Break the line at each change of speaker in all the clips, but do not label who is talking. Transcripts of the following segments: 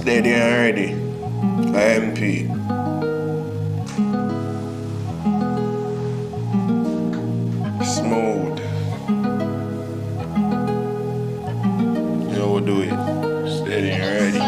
Steady and ready. IMP. Smooth. Yo, we'll do it. Steady and ready.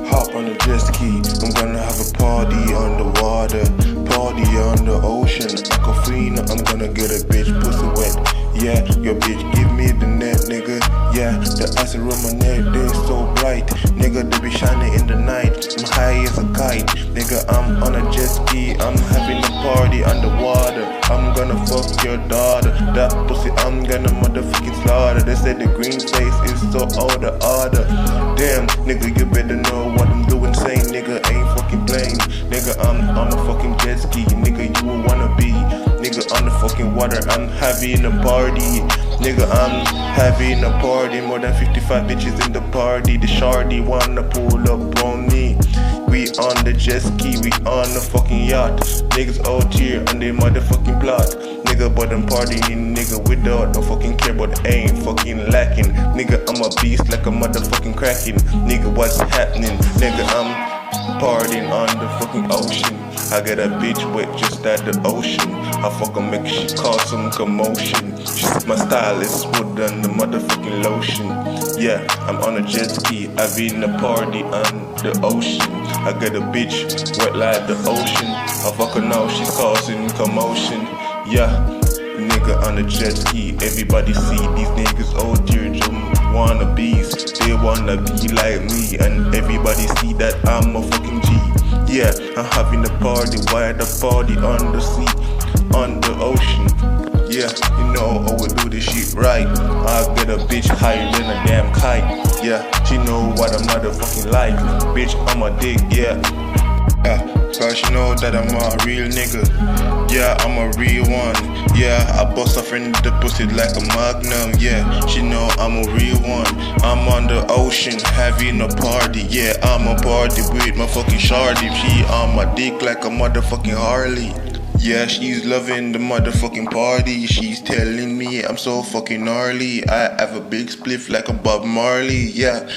Hop on the jet ski. I'm gonna have a party on the water. Party on the ocean. Aquafina, I'm gonna get a bitch pussy wet. Yeah, your bitch give me the net, nigga. Yeah, the acid on my neck, they so bright. Nigga, they be shining in the night. I'm high as a kite. Nigga, I'm on a jet ski. I'm having a party underwater. I'm gonna fuck your daughter. That pussy, I'm gonna motherfucking slaughter. They said the green face is so order. Damn, nigga, you better know what I'm doing. Saying, nigga, ain't fucking playing. Nigga, I'm on a fucking jet ski. Nigga, you will wanna be. Nigga, on the fucking water, I'm having a party. Nigga, I'm having a party. More than 55 bitches in the party. The shawty wanna pull up on me. We on the jet ski, we on the fucking yacht. Niggas out here on the motherfucking plot. Nigga, but I'm partying, nigga, without no fucking care, but ain't fucking lacking. Nigga, I'm a beast like a motherfucking cracking. Nigga, what's happening? Nigga, I'm partying on the fucking ocean. I get a bitch wet just at the ocean. I fucking make she cause some commotion. My style is smooth than the motherfucking lotion. Yeah, I'm on a jet ski, I've been a party on the ocean. I get a bitch wet like the ocean. I fucking know she's causing commotion. Yeah, nigga on a jet ski. Everybody see these niggas out here just wannabes. They wanna be like me, and everybody see that I'm a fucking G. Yeah, I'm having a party, why the party on the sea, on the ocean. Yeah, you know how we do this shit right. I get a bitch higher than a damn kite. Yeah, she know what I'm motherfucking like. Bitch, I'm a dick, yeah. Cause she know that I'm a real nigga. Yeah, I'm a real one. Yeah, I bust her friend the pussy like a magnum. Yeah, she know I'm a real one. I'm on the ocean having a party. Yeah, I'm a party with my fucking shawty. She on my dick like a motherfucking Harley. Yeah, she's loving the motherfucking party. She's telling me I'm so fucking gnarly. I have a big spliff like a Bob Marley. Yeah,